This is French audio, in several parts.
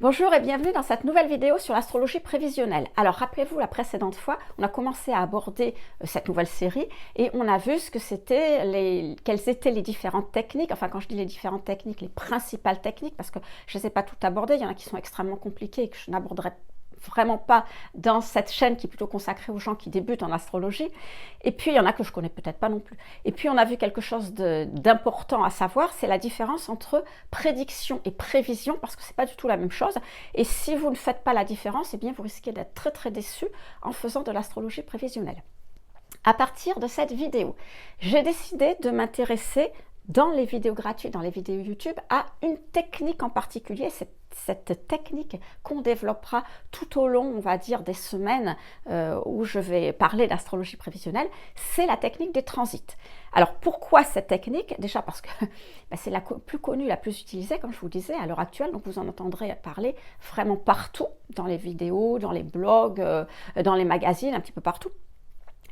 Bonjour et bienvenue dans cette nouvelle vidéo sur l'astrologie prévisionnelle. Alors rappelez-vous, la précédente fois, on a commencé à aborder cette nouvelle série et on a vu quelles étaient les différentes techniques, enfin quand je dis les différentes techniques, les principales techniques, parce que je ne les ai pas toutes abordées, il y en a qui sont extrêmement compliquées et que je n'aborderai vraiment pas dans cette chaîne qui est plutôt consacrée aux gens qui débutent en astrologie. Et puis, il y en a que je connais peut-être pas non plus. Et puis, on a vu quelque chose d'important à savoir, c'est la différence entre prédiction et prévision, parce que c'est pas du tout la même chose. Et si vous ne faites pas la différence, eh bien, vous risquez d'être très, très déçu en faisant de l'astrologie prévisionnelle. À partir de cette vidéo, j'ai décidé de m'intéresser dans les vidéos gratuites, dans les vidéos YouTube, à une technique en particulier, cette technique qu'on développera tout au long, on va dire, des semaines où je vais parler d'astrologie prévisionnelle, c'est la technique des transits. Alors pourquoi cette technique? Déjà parce que c'est la plus connue, la plus utilisée, comme je vous disais, à l'heure actuelle, donc vous en entendrez parler vraiment partout, dans les vidéos, dans les blogs, dans les magazines, un petit peu partout.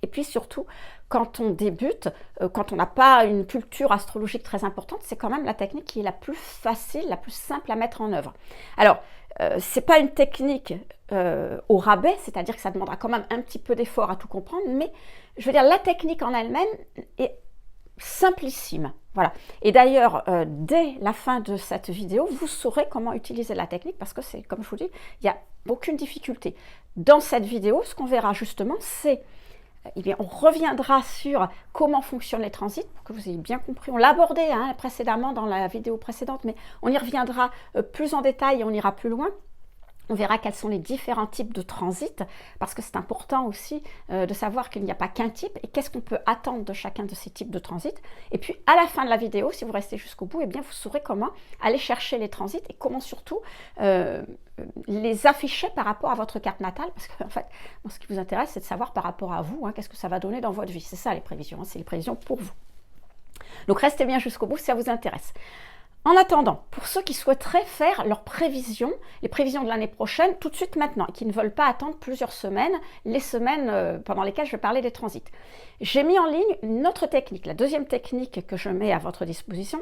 Et puis surtout, quand on débute, quand on n'a pas une culture astrologique très importante, c'est quand même la technique qui est la plus facile, la plus simple à mettre en œuvre. Alors, ce n'est pas une technique au rabais, c'est-à-dire que ça demandera quand même un petit peu d'effort à tout comprendre, mais je veux dire, la technique en elle-même est simplissime. Voilà. Et d'ailleurs, dès la fin de cette vidéo, vous saurez comment utiliser la technique parce que c'est, comme je vous dis, il n'y a aucune difficulté. Dans cette vidéo, ce qu'on verra justement, c'est eh bien, on reviendra sur comment fonctionnent les transits, pour que vous ayez bien compris. On l'a abordé précédemment dans la vidéo précédente, mais on y reviendra plus en détail et on ira plus loin. On verra quels sont les différents types de transits, parce que c'est important aussi de savoir qu'il n'y a pas qu'un type, et qu'est-ce qu'on peut attendre de chacun de ces types de transits. Et puis, à la fin de la vidéo, si vous restez jusqu'au bout, eh bien, vous saurez comment aller chercher les transits, et comment surtout les afficher par rapport à votre carte natale, parce qu'en fait, ce qui vous intéresse, c'est de savoir par rapport à vous, qu'est-ce que ça va donner dans votre vie. C'est ça les prévisions, c'est les prévisions pour vous. Donc, restez bien jusqu'au bout si ça vous intéresse. En attendant, pour ceux qui souhaiteraient faire leurs prévisions, les prévisions de l'année prochaine, tout de suite maintenant, et qui ne veulent pas attendre plusieurs semaines, les semaines pendant lesquelles je vais parler des transits, j'ai mis en ligne une autre technique, la deuxième technique que je mets à votre disposition,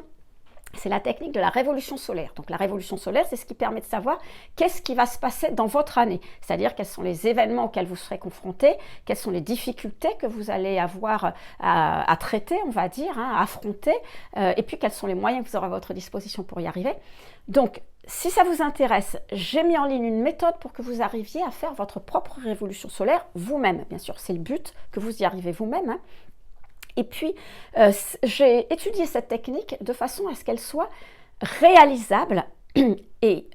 c'est la technique de la révolution solaire. Donc la révolution solaire, c'est ce qui permet de savoir qu'est-ce qui va se passer dans votre année, c'est-à-dire quels sont les événements auxquels vous serez confrontés, quelles sont les difficultés que vous allez avoir à traiter, on va dire, à affronter, et puis quels sont les moyens que vous aurez à votre disposition pour y arriver. Donc, si ça vous intéresse, j'ai mis en ligne une méthode pour que vous arriviez à faire votre propre révolution solaire vous-même. Bien sûr, c'est le but, que vous y arrivez vous-même. Et puis, j'ai étudié cette technique de façon à ce qu'elle soit réalisable et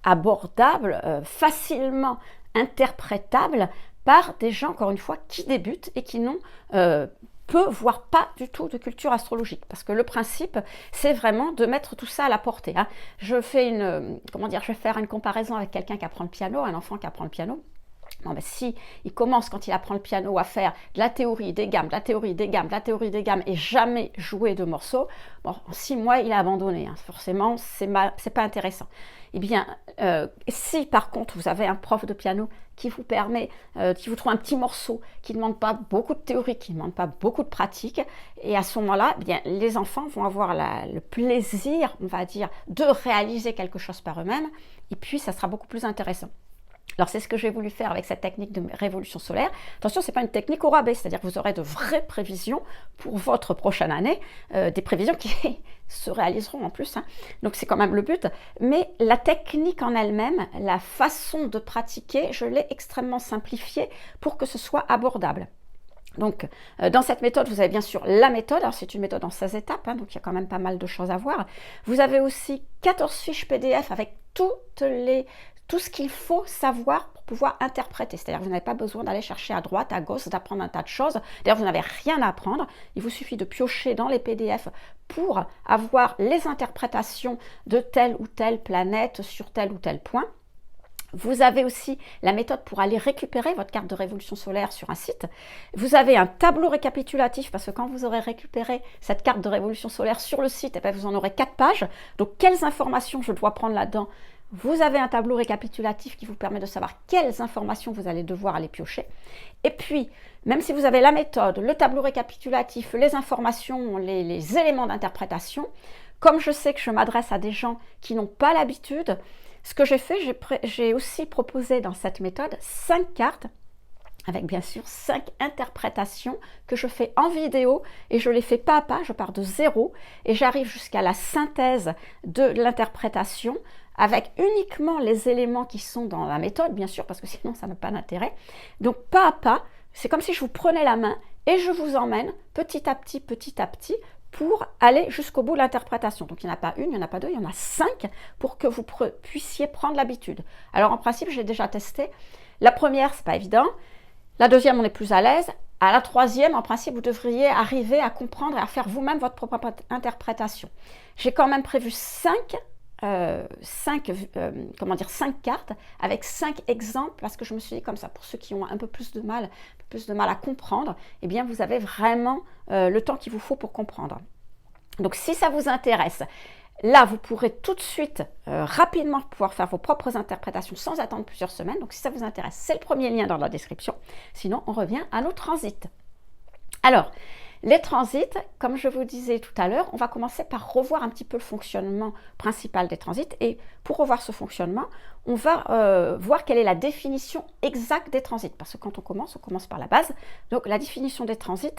abordable, facilement interprétable par des gens, encore une fois, qui débutent et qui n'ont peu, voire pas du tout de culture astrologique. Parce que le principe, c'est vraiment de mettre tout ça à la portée. Je vais faire une comparaison avec quelqu'un qui apprend le piano, un enfant qui apprend le piano. Non, si il commence quand il apprend le piano à faire de la théorie, des gammes, de la théorie, des gammes, de la théorie, des gammes et jamais jouer de morceaux, en 6 mois il a abandonné. Forcément, c'est pas intéressant. Eh bien, si par contre vous avez un prof de piano qui vous permet, qui vous trouve un petit morceau, qui ne demande pas beaucoup de théorie, qui ne demande pas beaucoup de pratique, et à ce moment-là, eh bien, les enfants vont avoir le plaisir, on va dire, de réaliser quelque chose par eux-mêmes, et puis ça sera beaucoup plus intéressant. Alors c'est ce que j'ai voulu faire avec cette technique de révolution solaire. Attention, ce n'est pas une technique au rabais, c'est-à-dire que vous aurez de vraies prévisions pour votre prochaine année, des prévisions qui se réaliseront en plus, donc c'est quand même le but. Mais la technique en elle-même, la façon de pratiquer, je l'ai extrêmement simplifiée pour que ce soit abordable. Donc, dans cette méthode, vous avez bien sûr la méthode, alors c'est une méthode en 16 étapes, donc il y a quand même pas mal de choses à voir. Vous avez aussi 14 fiches PDF avec tout ce qu'il faut savoir pour pouvoir interpréter. C'est-à-dire que vous n'avez pas besoin d'aller chercher à droite, à gauche, d'apprendre un tas de choses. D'ailleurs, vous n'avez rien à apprendre. Il vous suffit de piocher dans les PDF pour avoir les interprétations de telle ou telle planète sur tel ou tel point. Vous avez aussi la méthode pour aller récupérer votre carte de révolution solaire sur un site. Vous avez un tableau récapitulatif parce que quand vous aurez récupéré cette carte de révolution solaire sur le site, vous en aurez 4 pages. Donc, quelles informations je dois prendre là-dedans? Vous avez un tableau récapitulatif qui vous permet de savoir quelles informations vous allez devoir aller piocher. Et puis, même si vous avez la méthode, le tableau récapitulatif, les informations, les éléments d'interprétation, comme je sais que je m'adresse à des gens qui n'ont pas l'habitude, ce que j'ai fait, j'ai aussi proposé dans cette méthode 5 cartes, avec bien sûr 5 interprétations que je fais en vidéo et je les fais pas à pas, je pars de zéro et j'arrive jusqu'à la synthèse de l'interprétation avec uniquement les éléments qui sont dans la méthode, bien sûr, parce que sinon ça n'a pas d'intérêt. Donc pas à pas, c'est comme si je vous prenais la main et je vous emmène petit à petit, pour aller jusqu'au bout de l'interprétation. Donc il n'y en a pas une, il n'y en a pas deux, il y en a 5 pour que vous puissiez prendre l'habitude. Alors en principe, j'ai déjà testé. La première, c'est pas évident. La deuxième, on est plus à l'aise. À la troisième, en principe, vous devriez arriver à comprendre et à faire vous-même votre propre interprétation. J'ai quand même prévu 5 cartes avec 5 exemples parce que je me suis dit comme ça, pour ceux qui ont un peu plus de mal à comprendre, eh bien vous avez vraiment le temps qu'il vous faut pour comprendre. Donc si ça vous intéresse, là vous pourrez tout de suite rapidement pouvoir faire vos propres interprétations sans attendre plusieurs semaines. Donc si ça vous intéresse, c'est le premier lien dans la description. Sinon on revient à nos transits. Alors les transits, comme je vous disais tout à l'heure, on va commencer par revoir un petit peu le fonctionnement principal des transits. Et pour revoir ce fonctionnement, on va voir quelle est la définition exacte des transits. Parce que quand on commence par la base. Donc la définition des transits,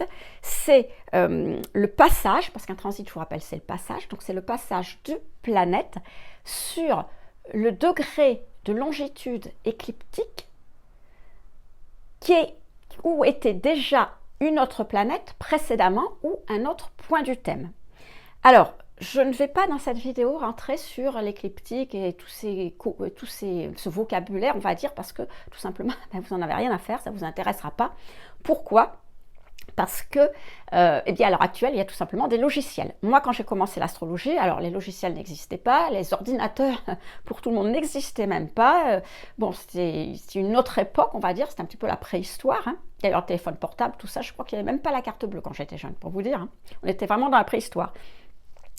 c'est le passage, parce qu'un transit, je vous rappelle, c'est le passage. Donc c'est le passage d'une planète sur le degré de longitude écliptique où était déjà une autre planète précédemment ou un autre point du thème. Alors, je ne vais pas dans cette vidéo rentrer sur l'écliptique et ce vocabulaire, on va dire, parce que tout simplement, vous n'en avez rien à faire, ça ne vous intéressera pas. Pourquoi ? Parce que, eh bien, à l'heure actuelle, il y a tout simplement des logiciels. Moi, quand j'ai commencé l'astrologie, alors les logiciels n'existaient pas, les ordinateurs pour tout le monde n'existaient même pas. Bon, c'était une autre époque, on va dire, c'était un petit peu la préhistoire. Hein. D'ailleurs, le téléphone portable, tout ça, je crois qu'il n'y avait même pas la carte bleue quand j'étais jeune, pour vous dire. Hein. On était vraiment dans la préhistoire.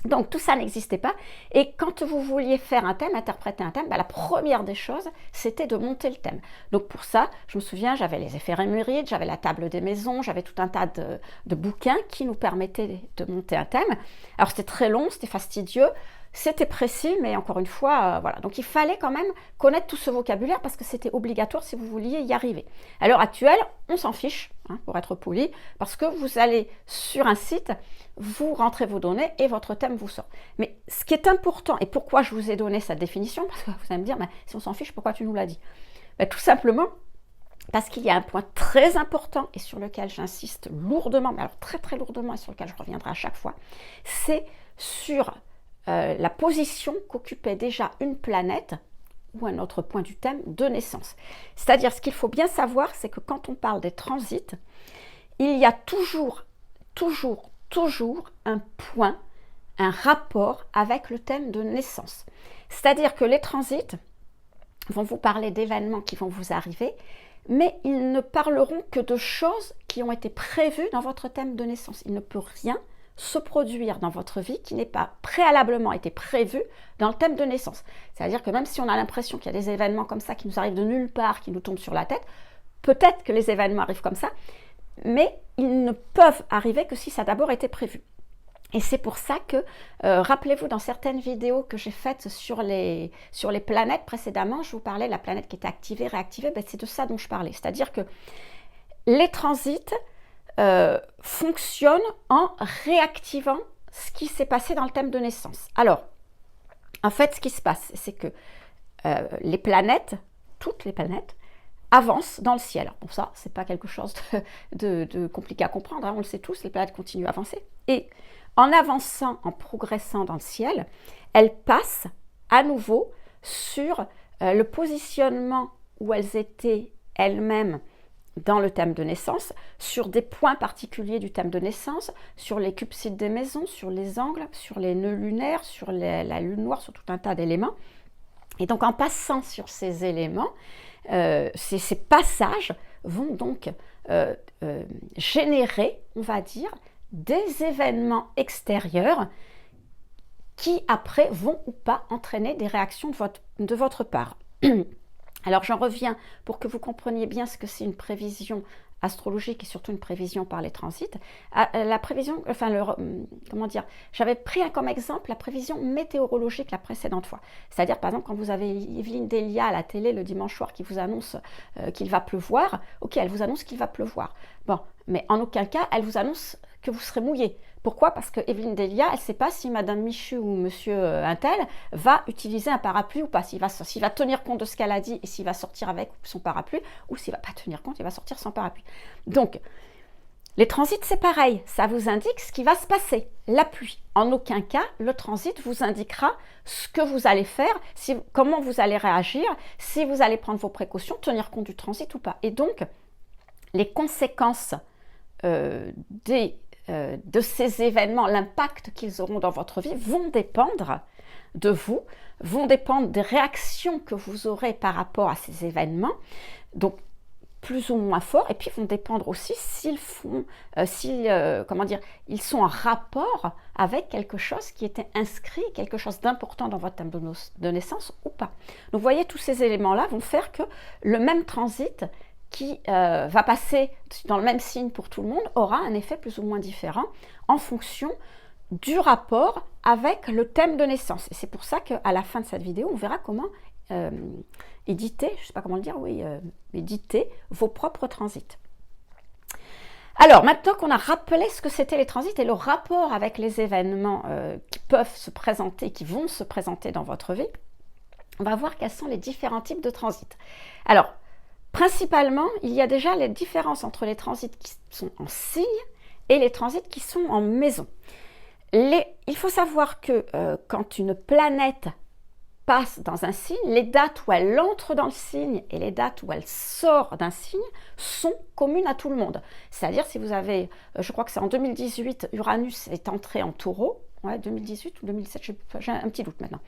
Donc tout ça n'existait pas et quand vous vouliez faire un thème, interpréter un thème, la première des choses c'était de monter le thème. Donc pour ça, je me souviens, j'avais les éphémérides, j'avais la table des maisons, j'avais tout un tas de bouquins qui nous permettaient de monter un thème. Alors c'était très long, c'était fastidieux, c'était précis, mais encore une fois, voilà. Donc il fallait quand même connaître tout ce vocabulaire parce que c'était obligatoire si vous vouliez y arriver. À l'heure actuelle, on s'en fiche, hein, pour être poli, parce que vous allez sur un site, vous rentrez vos données et votre thème vous sort. Mais ce qui est important, et pourquoi je vous ai donné cette définition, parce que vous allez me dire, si on s'en fiche, pourquoi tu nous l'as dit ? Tout simplement parce qu'il y a un point très important et sur lequel j'insiste lourdement, mais alors très très lourdement et sur lequel je reviendrai à chaque fois, c'est sur la position qu'occupait déjà une planète ou un autre point du thème de naissance. C'est-à-dire, ce qu'il faut bien savoir, c'est que quand on parle des transits, il y a toujours un point, un rapport avec le thème de naissance. C'est-à-dire que les transits vont vous parler d'événements qui vont vous arriver, mais ils ne parleront que de choses qui ont été prévues dans votre thème de naissance. Il ne peut rien se produire dans votre vie qui n'ait pas préalablement été prévu dans le thème de naissance. C'est-à-dire que même si on a l'impression qu'il y a des événements comme ça qui nous arrivent de nulle part, qui nous tombent sur la tête, peut-être que les événements arrivent comme ça, mais ils ne peuvent arriver que si ça a d'abord été prévu. Et c'est pour ça que, rappelez-vous, dans certaines vidéos que j'ai faites sur les planètes précédemment, je vous parlais de la planète qui était activée, réactivée, c'est de ça dont je parlais. C'est-à-dire que les transits fonctionnent en réactivant ce qui s'est passé dans le thème de naissance. Alors, en fait, ce qui se passe, c'est que les planètes, toutes les planètes, avancent dans le ciel. Alors, bon, ça, c'est pas quelque chose de compliqué à comprendre, hein, on le sait tous, les planètes continuent à avancer. Et en avançant, en progressant dans le ciel, elles passent à nouveau sur le positionnement où elles étaient elles-mêmes dans le thème de naissance, sur des points particuliers du thème de naissance, sur les cubesites des maisons, sur les angles, sur les nœuds lunaires, sur la lune noire, sur tout un tas d'éléments. Et donc en passant sur ces éléments, ces passages vont donc générer, on va dire, des événements extérieurs qui après vont ou pas entraîner des réactions de votre part. Alors j'en reviens pour que vous compreniez bien ce que c'est une prévision astrologique et surtout une prévision par les transits, la prévision, enfin, comment dire, j'avais pris comme exemple la prévision météorologique la précédente fois. C'est-à-dire, par exemple, quand vous avez Evelyne Delia à la télé le dimanche soir qui vous annonce qu'il va pleuvoir, ok, elle vous annonce qu'il va pleuvoir. Bon, mais en aucun cas, elle vous annonce que vous serez mouillé. Pourquoi? Parce que Evelyne Delia, elle ne sait pas si Madame Michu ou Monsieur Untel va utiliser un parapluie ou pas, s'il va tenir compte de ce qu'elle a dit et s'il va sortir avec son parapluie, ou s'il ne va pas tenir compte, il va sortir sans parapluie. Donc, les transits, c'est pareil, ça vous indique ce qui va se passer, la pluie. En aucun cas, le transit vous indiquera ce que vous allez faire, comment vous allez réagir, si vous allez prendre vos précautions, tenir compte du transit ou pas. Et donc, les conséquences de ces événements, l'impact qu'ils auront dans votre vie, vont dépendre de vous, vont dépendre des réactions que vous aurez par rapport à ces événements, donc plus ou moins forts, et puis vont dépendre aussi s'ils ils sont en rapport avec quelque chose qui était inscrit, quelque chose d'important dans votre tableau de naissance ou pas. Donc vous voyez, tous ces éléments-là vont faire que le même transit qui va passer dans le même signe pour tout le monde aura un effet plus ou moins différent en fonction du rapport avec le thème de naissance. Et c'est pour ça qu'à la fin de cette vidéo, on verra comment éditer, je ne sais pas comment le dire, éditer vos propres transits. Alors, maintenant qu'on a rappelé ce que c'était les transits et le rapport avec les événements qui peuvent se présenter, qui vont se présenter dans votre vie, on va voir quels sont les différents types de transits. Alors, principalement, il y a déjà les différences entre les transits qui sont en signe et les transits qui sont en maison. Il faut savoir que quand une planète passe dans un signe, les dates où elle entre dans le signe et les dates où elle sort d'un signe sont communes à tout le monde. C'est-à-dire, si vous avez, je crois que c'est en 2018, Uranus est entré en Taureau, ouais, 2018 ou 2017, j'ai un petit doute maintenant.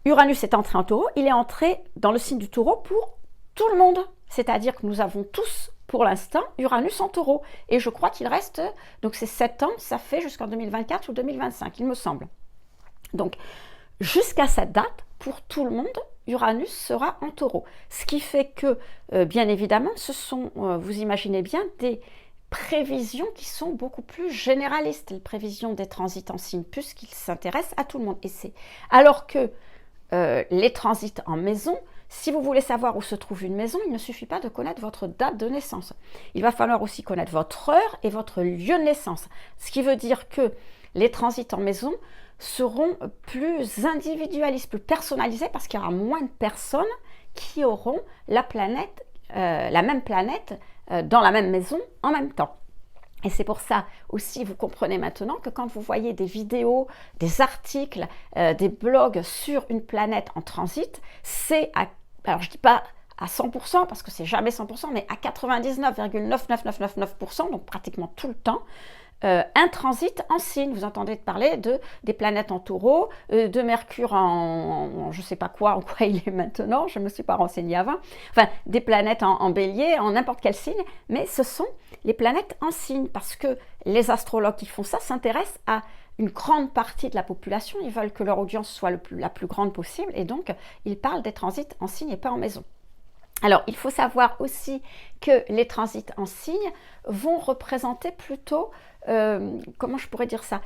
Uranus est entré en Taureau, il est entré dans le signe du Taureau pour tout le monde, c'est-à-dire que nous avons tous, pour l'instant, Uranus en Taureau. Et je crois qu'il reste, donc c'est 7 ans, ça fait jusqu'en 2024 ou 2025, il me semble. Donc, jusqu'à cette date, pour tout le monde, Uranus sera en Taureau. Ce qui fait que, bien évidemment, ce sont, vous imaginez bien, des prévisions qui sont beaucoup plus généralistes, les prévisions des transits en signe, puisqu'ils s'intéressent à tout le monde. Alors que les transits en maison, si vous voulez savoir où se trouve une maison, il ne suffit pas de connaître votre date de naissance. Il va falloir aussi connaître votre heure et votre lieu de naissance. Ce qui veut dire que les transits en maison seront plus individualistes, plus personnalisés, parce qu'il y aura moins de personnes qui auront la même planète dans la même maison en même temps. Et c'est pour ça aussi, vous comprenez maintenant que quand vous voyez des vidéos, des articles, des blogs sur une planète en transit, c'est alors je ne dis pas à 100%, parce que c'est jamais 100%, mais à 99,99999%, donc pratiquement tout le temps, un transit en signe. Vous entendez parler des planètes en Taureau, de Mercure en je ne sais pas quoi, en quoi il est maintenant, je ne me suis pas renseignée avant, enfin des planètes en Bélier, en n'importe quel signe, mais ce sont les planètes en signe, parce que les astrologues qui font ça s'intéressent à une grande partie de la population, ils veulent que leur audience soit la plus grande possible, et donc ils parlent des transits en signe et pas en maison. Alors, il faut savoir aussi que les transits en signe vont représenter plutôt, comment je pourrais dire ça,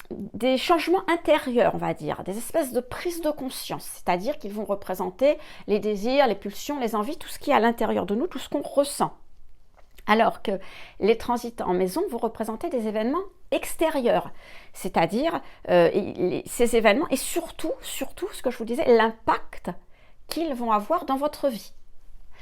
des changements intérieurs, on va dire, des espèces de prise de conscience, c'est-à-dire qu'ils vont représenter les désirs, les pulsions, les envies, tout ce qui est à l'intérieur de nous, tout ce qu'on ressent. Alors que les transits en maison vont représenter des événements extérieurs, c'est-à-dire ces événements et surtout, ce que je vous disais, l'impact qu'ils vont avoir dans votre vie.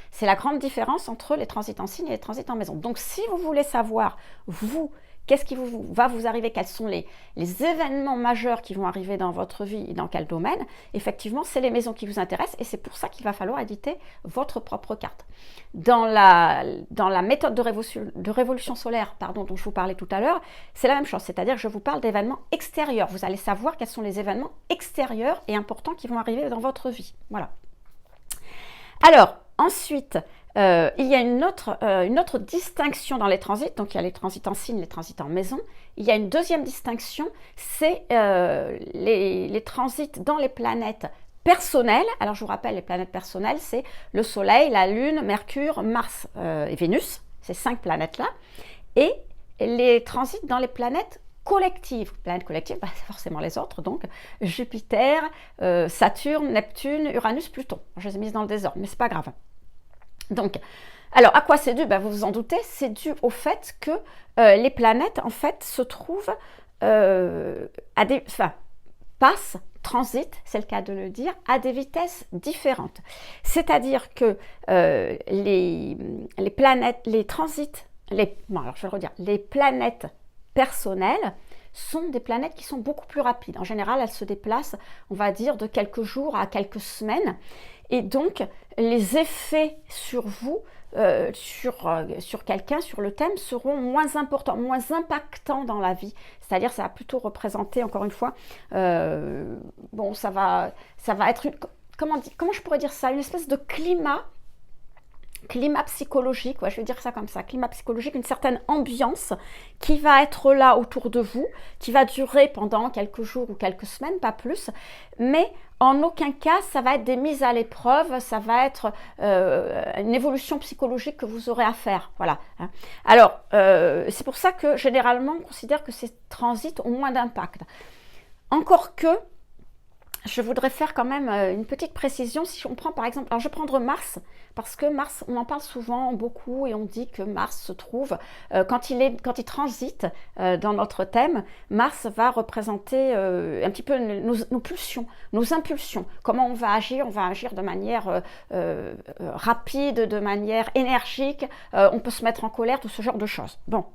C'est la grande différence entre les transits en signe et les transits en maison. Donc si vous voulez savoir, vous, qu'est-ce qui va vous arriver, quels sont les événements majeurs qui vont arriver dans votre vie et dans quel domaine, effectivement, c'est les maisons qui vous intéressent et c'est pour ça qu'il va falloir éditer votre propre carte. Dans la méthode de révolution solaire, dont je vous parlais tout à l'heure, c'est la même chose, c'est-à-dire que je vous parle d'événements extérieurs. Vous allez savoir quels sont les événements extérieurs et importants qui vont arriver dans votre vie. Voilà. Alors, ensuite, il y a une autre distinction dans les transits. Donc, il y a les transits en signe, les transits en maison. Il y a une deuxième distinction, c'est les transits dans les planètes personnelles. Alors je vous rappelle, les planètes personnelles, c'est le Soleil, la Lune, Mercure, Mars et Vénus, ces 5 planètes-là. Et les transits dans les planètes collectives. Planètes collectives, bah, c'est forcément les autres, donc Jupiter, Saturne, Neptune, Uranus, Pluton. Je les ai mises dans le désordre, mais c'est pas grave. Donc, alors à quoi c'est dû? Bah, vous vous en doutez, c'est dû au fait que les planètes, en fait, se trouvent transitent, c'est le cas de le dire, à des vitesses différentes. C'est-à-dire que les planètes, les transits, alors je vais le redire, les planètes personnelles sont des planètes qui sont beaucoup plus rapides. En général, elles se déplacent, on va dire, de quelques jours à quelques semaines. Et donc, les effets sur vous, sur quelqu'un, sur le thème, seront moins importants, moins impactants dans la vie. C'est-à-dire, ça va plutôt représenter, encore une fois, bon, ça va être, comment je pourrais dire ça, une espèce de climat psychologique, ouais, je vais dire ça comme ça, climat psychologique, une certaine ambiance qui va être là autour de vous, qui va durer pendant quelques jours ou quelques semaines, pas plus, mais en aucun cas ça va être des mises à l'épreuve, ça va être une évolution psychologique que vous aurez à faire, voilà. Alors, c'est pour ça que généralement on considère que ces transits ont moins d'impact. Encore que, je voudrais faire quand même une petite précision. Si on prend par exemple, alors je vais prendre Mars, parce que Mars, on en parle souvent beaucoup et on dit que Mars se trouve, quand il transite dans notre thème, Mars va représenter un petit peu nos pulsions, nos impulsions. Comment on va agir de manière rapide, de manière énergique, on peut se mettre en colère, tout ce genre de choses. Bon,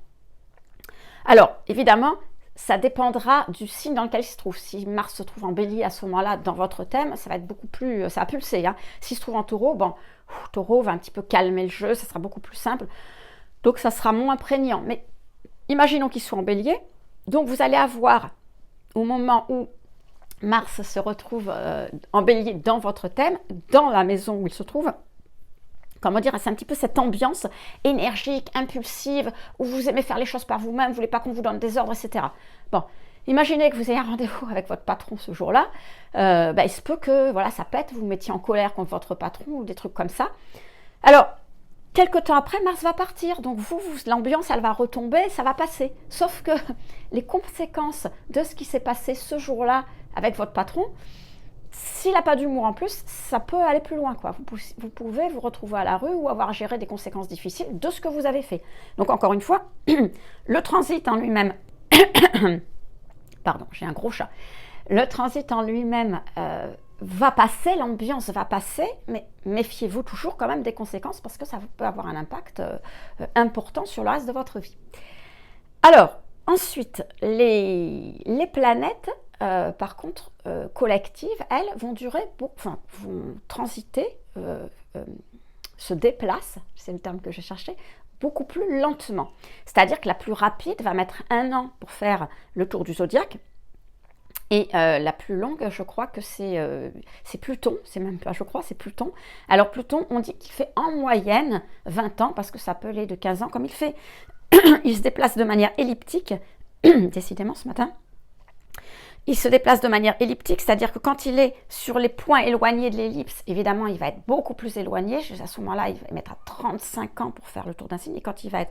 alors évidemment, ça dépendra du signe dans lequel il se trouve. Si Mars se trouve en Bélier à ce moment-là dans votre thème, ça va être beaucoup plus, ça va pulser. Hein. S'il se trouve en Taureau, bon, Taureau va un petit peu calmer le jeu, ça sera beaucoup plus simple. Donc ça sera moins prégnant. Mais imaginons qu'il soit en Bélier. Donc vous allez avoir, au moment où Mars se retrouve en Bélier dans votre thème, dans la maison où il se trouve, comment dire, c'est un petit peu cette ambiance énergique, impulsive, où vous aimez faire les choses par vous-même, vous ne voulez pas qu'on vous donne des ordres, etc. Bon, imaginez que vous ayez un rendez-vous avec votre patron ce jour-là, il se peut que voilà, ça pète, vous vous mettiez en colère contre votre patron ou des trucs comme ça. Alors, quelques temps après, Mars va partir, donc l'ambiance, elle va retomber, ça va passer. Sauf que les conséquences de ce qui s'est passé ce jour-là avec votre patron, s'il n'a pas d'humour en plus, ça peut aller plus loin, quoi. Vous pouvez vous retrouver à la rue ou avoir géré des conséquences difficiles de ce que vous avez fait. Donc encore une fois, le transit en lui-même, pardon, j'ai un gros chat. Le transit en lui-même va passer, l'ambiance va passer, mais méfiez-vous toujours quand même des conséquences parce que ça peut avoir un impact important sur le reste de votre vie. Alors, ensuite, les planètes, par contre, collectives, elles vont vont transiter, se déplacent, c'est le terme que j'ai cherché, beaucoup plus lentement. C'est-à-dire que la plus rapide va mettre 1 an pour faire le tour du zodiaque, et la plus longue, je crois que c'est Pluton, c'est même pas je crois, c'est Pluton. Alors Pluton, on dit qu'il fait en moyenne 20 ans, parce que ça peut aller de 15 ans, comme il fait, il se déplace de manière elliptique, décidément ce matin, il se déplace de manière elliptique, c'est-à-dire que quand il est sur les points éloignés de l'ellipse, évidemment, il va être beaucoup plus éloigné. À ce moment-là, il va mettre à 35 ans pour faire le tour d'un signe. Et quand il va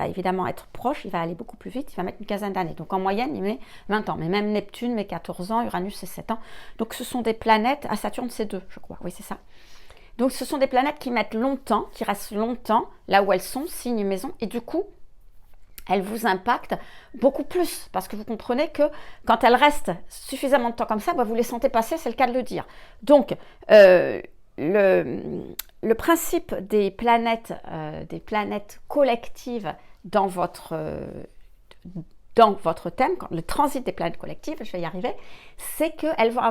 évidemment être proche, il va aller beaucoup plus vite, il va mettre une quinzaine d'années. Donc en moyenne, il met 20 ans. Mais même Neptune met 14 ans, Uranus, c'est 7 ans. Donc ce sont des planètes, à Saturne, c'est 2, je crois. Oui, c'est ça. Donc ce sont des planètes qui mettent longtemps, qui restent longtemps là où elles sont, signe maison. Et du coup, elles vous impactent beaucoup plus, parce que vous comprenez que quand elles restent suffisamment de temps comme ça, vous les sentez passer, c'est le cas de le dire. Donc, le principe des planètes collectives dans votre thème, le transit des planètes collectives, je vais y arriver, c'est qu'elles vont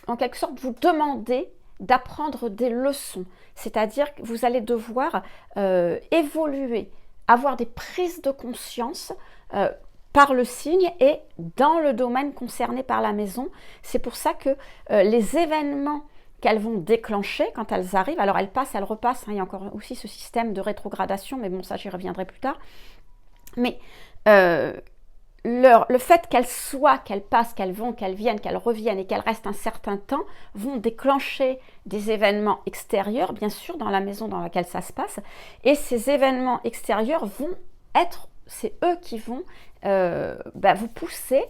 en quelque sorte vous demander d'apprendre des leçons, c'est-à-dire que vous allez devoir évoluer, avoir des prises de conscience par le signe et dans le domaine concerné par la maison. C'est pour ça que les événements qu'elles vont déclencher quand elles arrivent, alors elles passent, elles repassent, hein, il y a encore aussi ce système de rétrogradation, mais bon, ça j'y reviendrai plus tard, mais le fait qu'elles soient, qu'elles passent, qu'elles vont, qu'elles viennent, qu'elles reviennent et qu'elles restent un certain temps vont déclencher des événements extérieurs, bien sûr, dans la maison dans laquelle ça se passe. Et ces événements extérieurs vont être, c'est eux qui vont vous pousser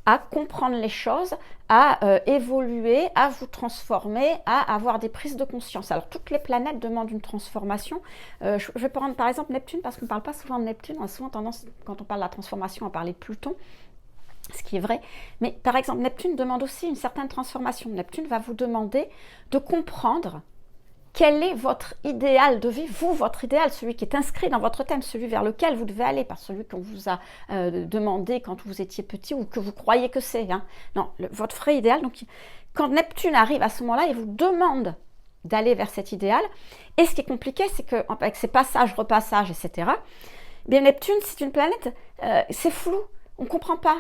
à comprendre les choses, à évoluer, à vous transformer, à avoir des prises de conscience. Alors, toutes les planètes demandent une transformation. Je vais prendre par exemple Neptune, parce qu'on ne parle pas souvent de Neptune. On a souvent tendance, quand on parle de la transformation, à parler de Pluton, ce qui est vrai. Mais par exemple, Neptune demande aussi une certaine transformation. Neptune va vous demander de comprendre quel est votre idéal de vie, vous, votre idéal, celui qui est inscrit dans votre thème, celui vers lequel vous devez aller, pas celui qu'on vous a demandé quand vous étiez petit ou que vous croyez que c'est. Hein. Non, votre vrai idéal. Donc, quand Neptune arrive à ce moment-là, il vous demande d'aller vers cet idéal. Et ce qui est compliqué, c'est qu'avec ces passages, repassages, etc., bien Neptune, c'est une planète, c'est flou. On ne comprend pas.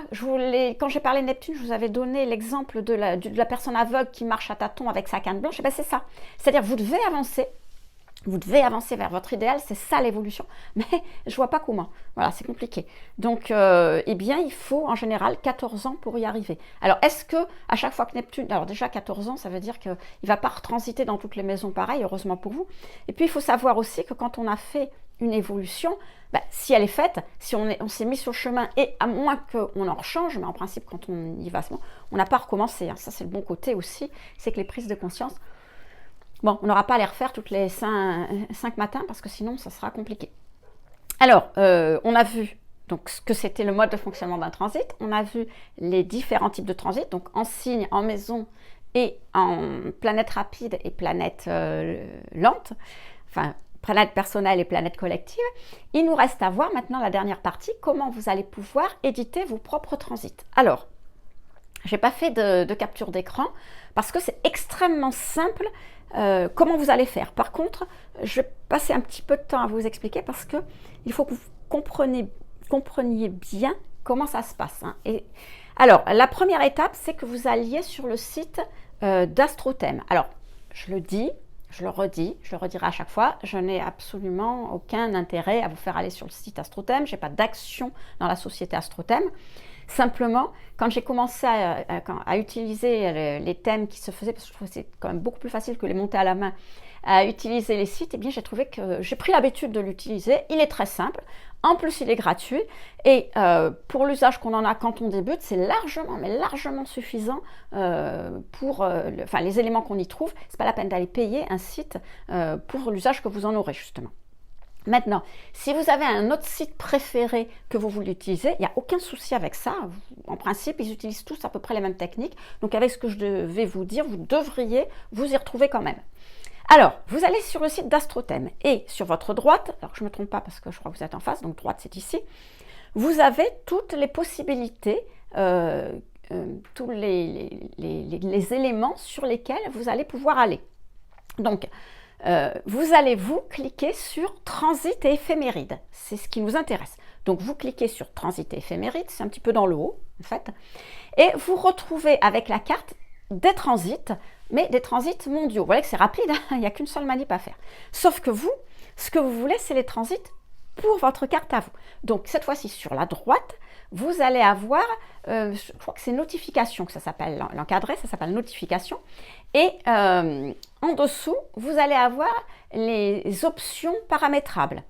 Quand j'ai parlé de Neptune, je vous avais donné l'exemple de la personne aveugle qui marche à tâtons avec sa canne blanche. Et bien c'est ça. C'est-à-dire vous devez avancer. Vous devez avancer vers votre idéal, c'est ça l'évolution. Mais je ne vois pas comment. Voilà, c'est compliqué. Donc, eh bien, il faut en général 14 ans pour y arriver. Alors, est-ce que à chaque fois que Neptune... Alors déjà, 14 ans, ça veut dire qu'il ne va pas transiter dans toutes les maisons pareil, heureusement pour vous. Et puis, il faut savoir aussi que quand on a fait une évolution, si elle est faite, si on s'est mis sur le chemin, et à moins qu'on en change, mais en principe, quand on y va, on n'a pas recommencé. Hein. Ça, c'est le bon côté aussi, c'est que les prises de conscience... Bon, on n'aura pas à les refaire toutes les 5 matins parce que sinon, ça sera compliqué. Alors, on a vu donc, ce que c'était le mode de fonctionnement d'un transit. On a vu les différents types de transit, donc en signe, en maison et en planète rapide et planète lente. Enfin, planète personnelle et planète collective. Il nous reste à voir maintenant la dernière partie, comment vous allez pouvoir éditer vos propres transits. Alors, je n'ai pas fait de capture d'écran parce que c'est extrêmement simple comment vous allez faire. Par contre, je vais passer un petit peu de temps à vous expliquer parce qu'il faut que vous compreniez bien comment ça se passe. Hein. Alors, la première étape, c'est que vous alliez sur le site d'Astrothème. Alors, je le dis, je le redis, je le redirai à chaque fois, je n'ai absolument aucun intérêt à vous faire aller sur le site Astrothème, je n'ai pas d'action dans la société Astrothème. Simplement, quand j'ai commencé à utiliser les thèmes qui se faisaient, parce que je trouvais que c'est quand même beaucoup plus facile que les monter à la main, à utiliser les sites, eh bien j'ai trouvé que j'ai pris l'habitude de l'utiliser. Il est très simple, en plus il est gratuit, et pour l'usage qu'on en a quand on débute, c'est largement, mais largement suffisant pour les éléments qu'on y trouve. C'est pas la peine d'aller payer un site pour l'usage que vous en aurez justement. Maintenant, si vous avez un autre site préféré que vous voulez utiliser, il n'y a aucun souci avec ça. En principe, ils utilisent tous à peu près les mêmes techniques. Donc avec ce que je vais vous dire, vous devriez vous y retrouver quand même. Alors, vous allez sur le site d'Astrothème et sur votre droite, alors je ne me trompe pas parce que je crois que vous êtes en face, donc droite c'est ici, vous avez toutes les possibilités, tous les éléments sur lesquels vous allez pouvoir aller. Donc, vous allez cliquer sur transit et éphéméride, c'est ce qui nous intéresse. Donc vous cliquez sur transit et éphéméride, c'est un petit peu dans le haut en fait, et vous retrouvez avec la carte des transits, mais des transits mondiaux. Vous voyez que c'est rapide, hein, il n'y a qu'une seule manip à faire. Sauf que vous, ce que vous voulez, c'est les transits pour votre carte à vous. Donc cette fois-ci sur la droite, vous allez avoir, je crois que c'est notification que ça s'appelle, l'encadré, ça s'appelle notification. Et en dessous, vous allez avoir les options paramétrables,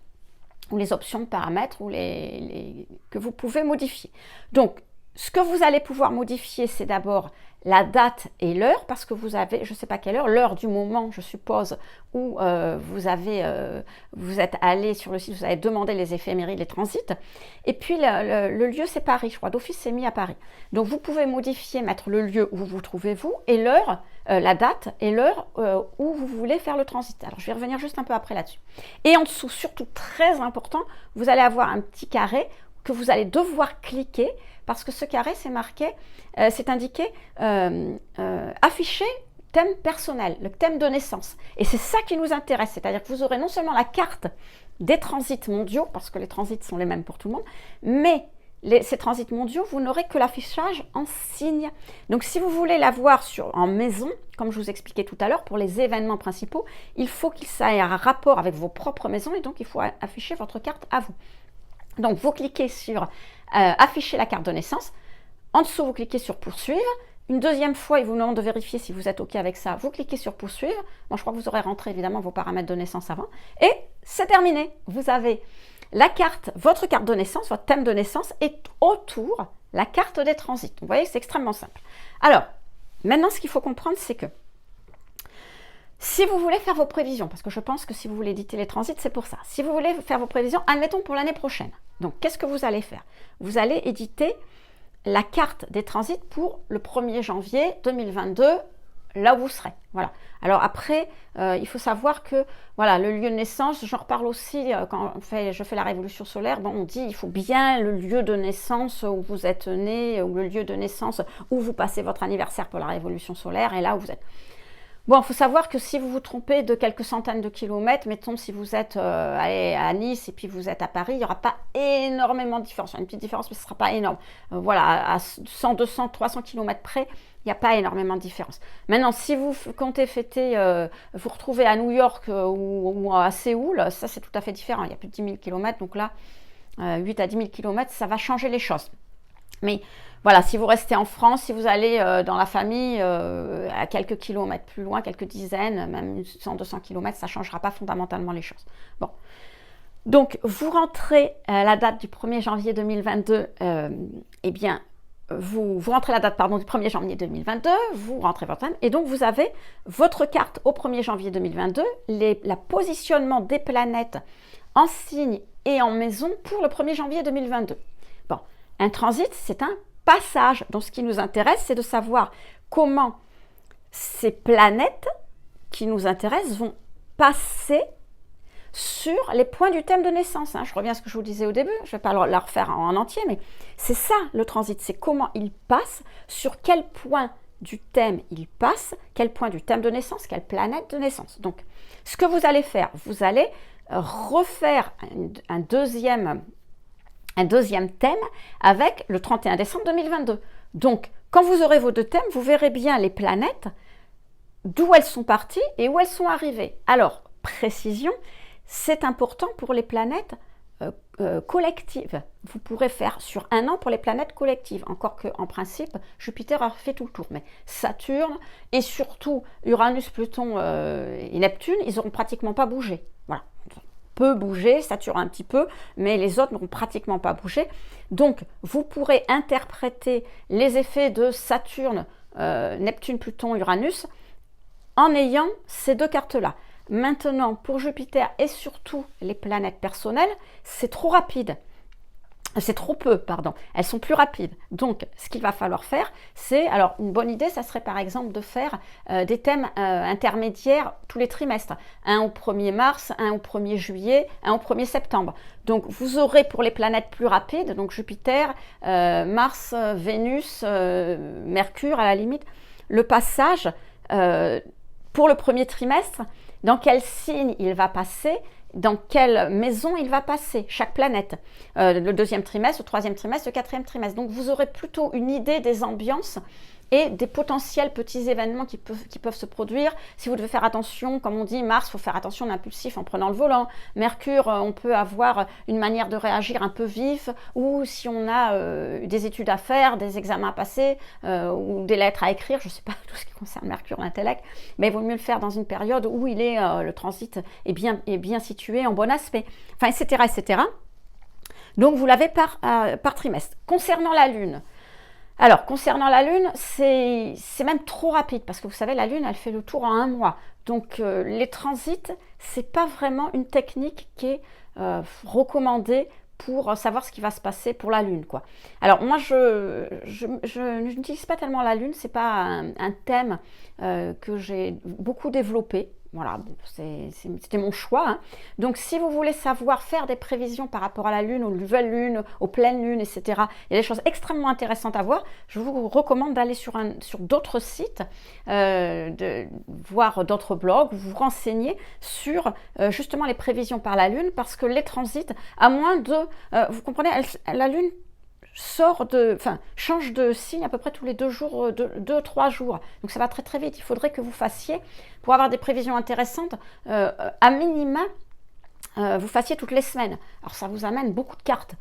ou les options de paramètres que vous pouvez modifier. Donc, ce que vous allez pouvoir modifier, c'est d'abord la date et l'heure, parce que vous avez, je ne sais pas quelle heure, l'heure du moment, je suppose, où vous êtes allé sur le site, vous avez demandé les éphémérides, les transits. Et puis, le lieu, c'est Paris, je crois, d'office, c'est mis à Paris. Donc, vous pouvez modifier, mettre le lieu où vous vous trouvez, vous, et l'heure, la date et l'heure où vous voulez faire le transit. Alors, je vais revenir juste un peu après là-dessus. Et en dessous, surtout très important, vous allez avoir un petit carré que vous allez devoir cliquer parce que ce carré, c'est marqué, c'est indiqué afficher thème personnel, le thème de naissance. Et c'est ça qui nous intéresse, c'est-à-dire que vous aurez non seulement la carte des transits mondiaux, parce que les transits sont les mêmes pour tout le monde, mais ces transits mondiaux, vous n'aurez que l'affichage en signe. Donc si vous voulez l'avoir en maison, comme je vous expliquais tout à l'heure, pour les événements principaux, il faut qu'il ait un rapport avec vos propres maisons et donc il faut afficher votre carte à vous. Donc, vous cliquez sur afficher la carte de naissance. En dessous, vous cliquez sur poursuivre. Une deuxième fois, il vous demande de vérifier si vous êtes OK avec ça. Vous cliquez sur poursuivre. Bon, je crois que vous aurez rentré évidemment vos paramètres de naissance avant. Et c'est terminé. Vous avez la carte, votre carte de naissance, votre thème de naissance et autour la carte des transits. Vous voyez, c'est extrêmement simple. Alors, maintenant, ce qu'il faut comprendre, c'est que si vous voulez faire vos prévisions, parce que je pense que si vous voulez éditer les transits, c'est pour ça. Si vous voulez faire vos prévisions, admettons pour l'année prochaine. Donc, qu'est-ce que vous allez faire? Vous allez éditer la carte des transits pour le 1er janvier 2022, là où vous serez. Voilà. Alors après, il faut savoir que voilà, le lieu de naissance, j'en reparle aussi quand je fais la révolution solaire, bon, on dit il faut bien le lieu de naissance où vous êtes né, ou le lieu de naissance où vous passez votre anniversaire pour la révolution solaire, et là où vous êtes. Bon, il faut savoir que si vous vous trompez de quelques centaines de kilomètres, mettons si vous êtes à Nice et puis vous êtes à Paris, il n'y aura pas énormément de différence. Il y a une petite différence, mais ce ne sera pas énorme. Voilà, à 100, 200, 300 kilomètres près, il n'y a pas énormément de différence. Maintenant, si vous comptez fêter, vous retrouvez à New York ou à Séoul, ça c'est tout à fait différent. Il y a plus de 10 000 kilomètres, donc là, 8 à 10 000 kilomètres, ça va changer les choses. Mais voilà, si vous restez en France, si vous allez dans la famille à quelques kilomètres plus loin, quelques dizaines, même 100, 200 kilomètres, ça ne changera pas fondamentalement les choses. Bon, donc vous rentrez la date du 1er janvier 2022, eh bien, vous rentrez la date du 1er janvier 2022, vous rentrez votre thème, et donc vous avez votre carte au 1er janvier 2022, la positionnement des planètes en signe et en maison pour le 1er janvier 2022. Bon, un transit, c'est un passage. Donc, ce qui nous intéresse, c'est de savoir comment ces planètes qui nous intéressent vont passer sur les points du thème de naissance. Je reviens à ce que je vous disais au début, je ne vais pas la refaire en entier, mais c'est ça le transit, c'est comment il passe, sur quel point du thème il passe, quel point du thème de naissance, quelle planète de naissance. Donc, ce que vous allez faire, vous allez refaire un deuxième thème avec le 31 décembre 2022. Donc, quand vous aurez vos deux thèmes, vous verrez bien les planètes, d'où elles sont parties et où elles sont arrivées. Alors, précision, c'est important pour les planètes collectives. Vous pourrez faire sur un an pour les planètes collectives, encore qu'en principe, Jupiter a fait tout le tour. Mais Saturne et surtout Uranus, Pluton et Neptune, ils n'auront pratiquement pas bougé. Voilà. Peut bouger, Saturne un petit peu, mais les autres n'auront pratiquement pas bougé. Donc, vous pourrez interpréter les effets de Saturne, Neptune, Pluton, Uranus en ayant ces deux cartes-là. Maintenant, pour Jupiter et surtout les planètes personnelles, c'est trop rapide. C'est trop peu, pardon. Elles sont plus rapides. Donc, ce qu'il va falloir faire, c'est... Alors, une bonne idée, ça serait par exemple de faire des thèmes intermédiaires tous les trimestres. Un au 1er mars, un au 1er juillet, un au 1er septembre. Donc, vous aurez pour les planètes plus rapides, donc Jupiter, Mars, Vénus, Mercure à la limite, le passage pour le 1er trimestre, dans quel signe il va passer, dans quelle maison il va passer, chaque planète, le 2e trimestre, le 3e trimestre, le 4e trimestre. Donc vous aurez plutôt une idée des ambiances et des potentiels petits événements qui peuvent se produire. Si vous devez faire attention, comme on dit, Mars, il faut faire attention à l'impulsif en prenant le volant. Mercure, on peut avoir une manière de réagir un peu vif, ou si on a des études à faire, des examens à passer, ou des lettres à écrire, je ne sais pas, tout ce qui concerne Mercure, l'intellect, mais il vaut mieux le faire dans une période où le transit est bien situé, en bon aspect, enfin, etc., etc. Donc, vous l'avez par trimestre. Concernant la Lune, alors, concernant la Lune, c'est même trop rapide parce que vous savez, la Lune, elle fait le tour en un mois. Donc, les transits, c'est pas vraiment une technique qui est recommandée pour savoir ce qui va se passer pour la Lune, quoi. Alors, moi, je n'utilise pas tellement la Lune, c'est pas un thème que j'ai beaucoup développé. Voilà, bon, c'était mon choix. Hein. Donc, si vous voulez savoir faire des prévisions par rapport à la Lune, aux nouvelles lunes, aux pleines lunes, etc., il y a des choses extrêmement intéressantes à voir. Je vous recommande d'aller sur d'autres sites, de voir d'autres blogs, vous renseigner sur justement les prévisions par la Lune, parce que les transits, à moins de... vous comprenez, la Lune change de signe à peu près tous les 2 jours, 2-3 jours. Donc ça va très très vite. Il faudrait que vous fassiez, pour avoir des prévisions intéressantes, à minima, vous fassiez toutes les semaines. Alors ça vous amène beaucoup de cartes.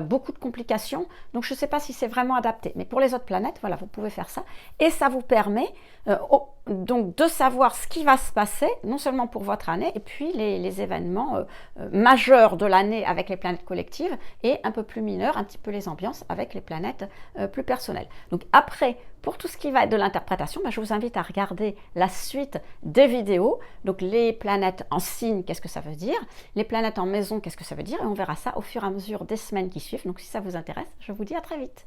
beaucoup de complications. Donc je ne sais pas si c'est vraiment adapté. Mais pour les autres planètes, voilà, vous pouvez faire ça. Et ça vous permet donc de savoir ce qui va se passer, non seulement pour votre année, et puis les événements majeurs de l'année avec les planètes collectives, et un peu plus mineurs, un petit peu les ambiances avec les planètes plus personnelles. Donc après, pour tout ce qui va être de l'interprétation, je vous invite à regarder la suite des vidéos. Donc les planètes en signe, qu'est-ce que ça veut dire? Les planètes en maison, qu'est-ce que ça veut dire? Et on verra ça au fur et à mesure des semaines qui suivent. Donc si ça vous intéresse, je vous dis à très vite.